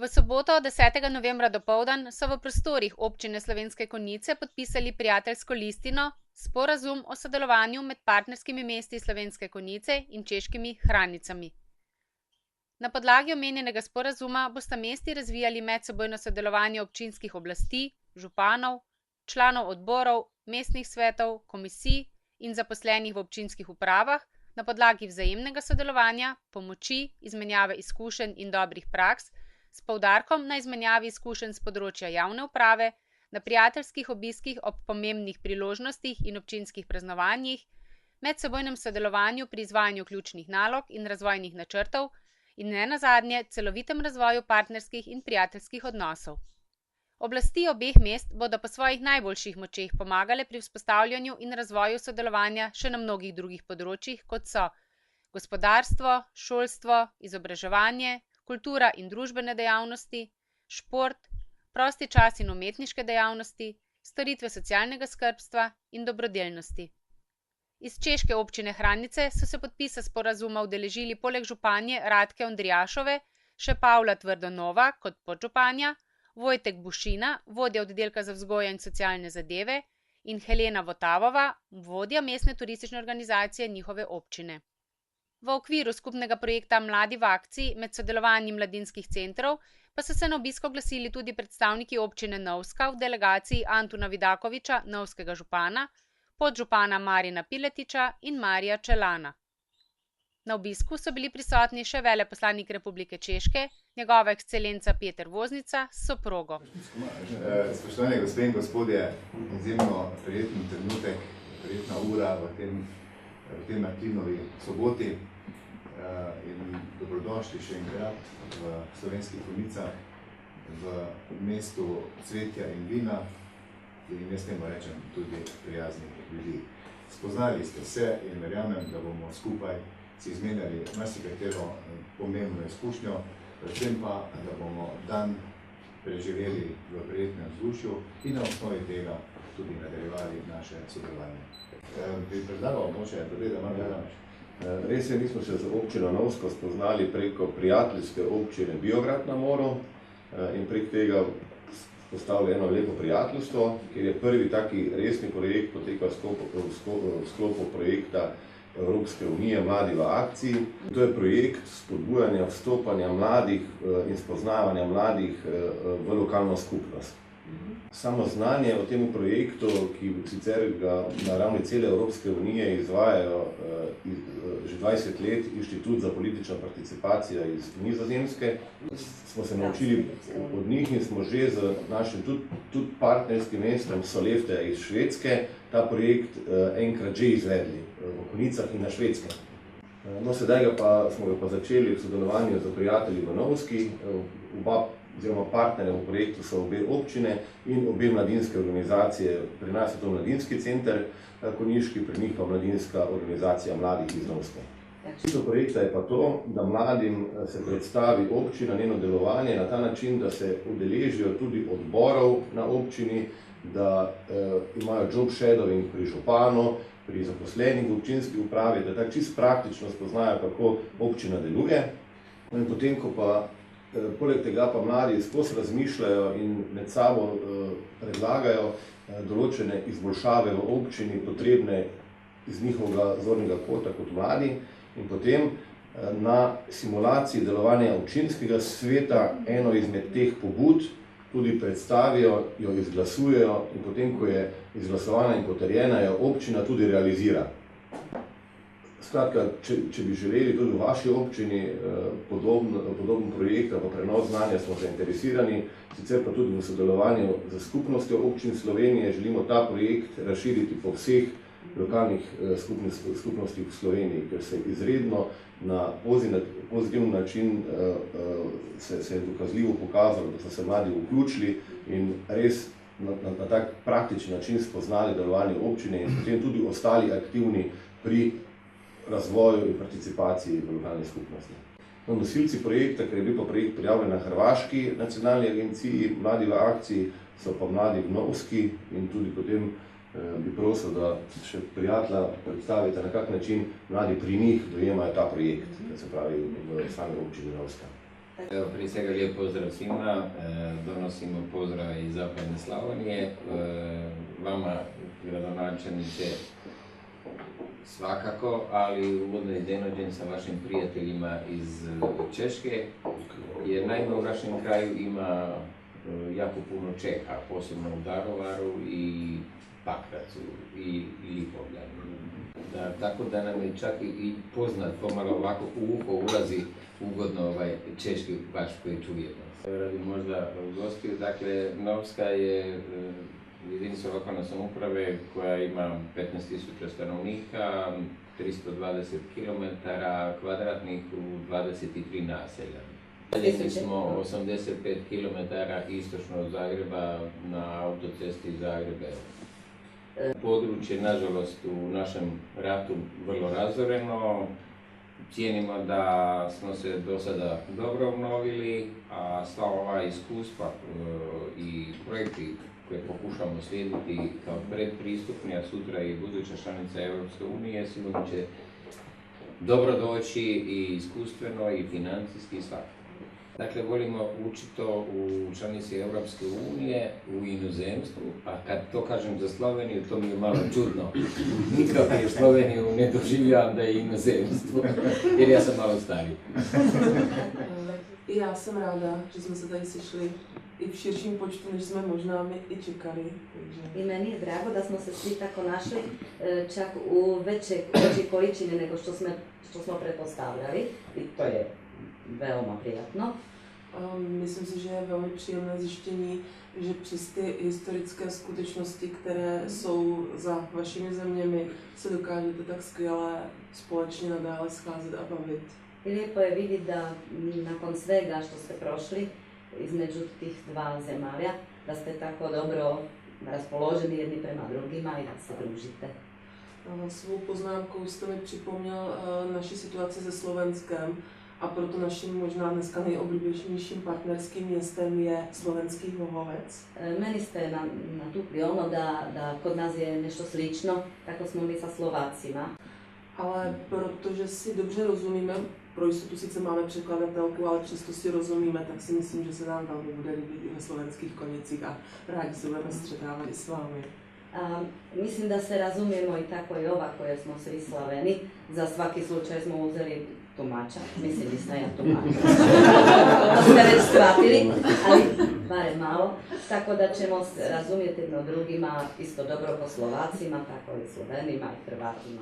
V soboto 10. novembra dopoldan so v prostorih občine Slovenske Konjice podpisali prijateljsko listino Sporazum o sodelovanju med partnerskimi mesti Slovenske Konjice in češkimi Hranicami. Na podlagi omenjenega sporazuma bosta mesti razvijali medsebojno sodelovanje občinskih oblasti, županov, članov odborov, mestnih svetov, komisij in zaposlenih v občinskih upravah na podlagi vzajemnega sodelovanja, pomoči, izmenjave izkušenj in dobrih praks, s poudarkom na izmenjavi izkušenj s področja javne uprave, na prijateljskih obiskih ob pomembnih priložnostih in občinskih praznovanjih, medsebojnem sodelovanju pri izvajanju ključnih nalog in razvojnih načrtov in ne nazadnje celovitem razvoju partnerskih in prijateljskih odnosov. Oblasti obeh mest bodo po svojih najboljših močeh pomagale pri vzpostavljanju in razvoju sodelovanja še na mnogih drugih področjih, kot so gospodarstvo, šolstvo, izobraževanje, kultura in družbene dejavnosti, šport, prosti čas in umetniške dejavnosti, storitve socialnega skrbstva in dobrodelnosti. Iz češke občine Hranice so se podpisa sporazuma udeležili poleg županje Radke Ondrijašove še Pavla Tvrdonova kot podžupanja, Vojtek Bušina, vodja oddelka za vzgojo in socialne zadeve, in Helena Votavova, vodja mestne turistične organizacije njihove občine. V okviru skupnega projekta Mladi v akciji med sodelovanjem mladinskih centrov pa so se na obisk oglasili tudi predstavniki občine Novska v delegaciji Antuna Vidakoviča, novskega župana, podžupana Marina Piletiča in Marija Čelana. Na obisku so bili prisotni še veleposlanik Republike Češke, njegova ekscelenca Peter Voznica s soprogo. Spoštovane gospe in gospodje, izjemno prijeten trenutek, prijetna ura v tem Martinovi soboti in dobrodošli še enkrat v Slovenskih Konjicah, v mestu cvetja in vina in jaz temu rečem tudi prijaznih ljudi. Spoznali ste se in verjamem, da bomo skupaj si izmenjali marsikatero pomembno izkušnjo, predvsem pa, da bomo dan preživeli v prijetnem vzdušju in na osnovi tega tudi nadaljevali naše sodelovanje. Bi predlagal moče, da malo gledaš? Res je, mi smo se z občino Novsko spoznali preko prijateljske občine Biograd na Moru in prek tega postavili eno lepo prijateljstvo, kjer je prvi taki resni projekt potekal v sklopu projekta Evropske unije Mladi v akciji. To je projekt spodbujanja vstopanja mladih in spoznavanja mladih v lokalno skupnost. Samo znanje o tem projektu, ki sicer ga na ravni cele Evropske unije izvajajo že 20 let Inštitut za politično participacijo iz Nizozemske, smo se naučili od njih in smo že z našim tudi partnerskim mestom Sollefteå iz Švedske ta projekt enkrat že izvedli v Konjicah in na Švedskem. No, sedaj smo ga pa začeli v sodelovanju z prijatelji v Novski, oziroma partnerje v projektu so obe občine in obe mladinske organizacije. Pri nas je to Mladinski center konjiški, pri njih pa Mladinska organizacija mladih iz Novske. Cilj projekta je pa to, da mladim se predstavi občina, njeno delovanje na ta način, da se udeležijo tudi odborov na občini, da imajo job shadowing pri županu, pri zaposlenih v občinski upravi, da tako čisto praktično spoznajo, kako občina deluje. In potem, ko pa poleg tega pa mladi skozi razmišljajo in med sabo predlagajo določene izboljšave v občini, potrebne iz njihovega zornega kota kot mladi, in potem na simulaciji delovanja občinskega sveta eno izmed teh pobud tudi predstavijo, jo izglasujejo in potem, ko je izglasovana in potrjena, jo občina tudi realizira. Skratka, če bi želeli tudi v vaši občini podoben projekt ali prenos znanja, smo zainteresirani, sicer pa tudi v sodelovanju z skupnostjo občin Slovenije želimo ta projekt razširiti po vseh lokalnih skupnostih v Sloveniji, ker se izredno na pozitiven način se je dokazljivo pokazalo, da so se mladi vključili in res na tak praktični način spoznali delovanje občine in potem tudi ostali aktivni pri razvoju in participaciji v lokalni skupnosti. Nosilci projekta, ker je bil pa projekt prijavljen na Hrvaški nacionalni agenciji Mladi v akciji, so pa mladi v Novski in tudi potem bi prosil, da še prijatelja predstavite, na kak način mladi pri njih dojemajo ta projekt, da se pravi v sami občini Novska. Evo, prije svega lijep pozdrav svima, donosimo pozdrav iz Zapadne Slavonije, vama gradonačelnice svakako, ali uvodno iznenađen sa vašim prijateljima iz Češke, jer naime u našem kraju ima jako puno Čeha, posebno u Daruvaru i Pakracu i Lipovljanu. Tako da nam je čak i poznat, pomalo ovako u uho ulazi ugodno češki baš koji čujemo. Radi možda gostiju, dakle Novska je jedinica lokalne samouprave koja ima 15.000 stanovnika, 320 km kvadratnih u 23 naselja. Daljeni smo 85 km istočno od Zagreba na autocesti Zagreb-Beograd. Područje, nažalost, u našem ratu vrlo razoreno. Cijenimo da smo se do sada dobro obnovili, a sva ova iskustva i projekti koje pokušamo slijediti kao predpristupni, a sutra i buduća članica Europske unije, sigurno će dobro doći i iskustveno i financijski i svakako. Dakle, volimo učiti to u članici Europske unije, u inozemstvu, a kad to kažem za Sloveniju, to mi je malo čudno. Nikako je Sloveniju ne doživljavam da je inozemstvo, jer ja sam malo stariji. I já jsem ráda, že jsme se tady sešli i v širším počtu, než jsme možná my i čekali. I meni je drago da smo se svi tako našli, čak u većoj količini nego što smo pretpostavljali, i to je veoma prijatno. Myslím si, že je velmi příjemné zjištění, že přes ty historické skutečnosti, které jsou za vašimi zeměmi, se dokážete tak skvěle společně nadále scházet a bavit. I lijepo je vidjeti da nakon svega što ste prošli između tih dva zemalja, da ste tako dobro raspoloženi jedni prema drugima i da se družite. Svou poznámkou jste mi připomněl naši situaci se Slovenskem, a proto naším možná dneska nejoblíbenějším partnerským městem je slovenský Hlohovec. Meni ste natukli ono da kod nas je nešto slično, tako smo mi sa Slovacima. Ale protože si dobře rozumíme, pro jistotu sice máme překladatelku, ale přesto si rozumíme, tak si myslím, že se nám velmi bude líbit i ve Slovenských Konicích a rádi se budeme střetávat i s vámi. Mislim da se razumijemo i tako i ovako jer smo svi Slaveni. Za svaki slučaj smo uzeli tumača, mislim nisam ja tumača, to ste već shvatili, ali barem malo, tako da ćemo se razumjeti jedno drugima isto dobro po Slovacima, tako i Slovenima i Hrvatima.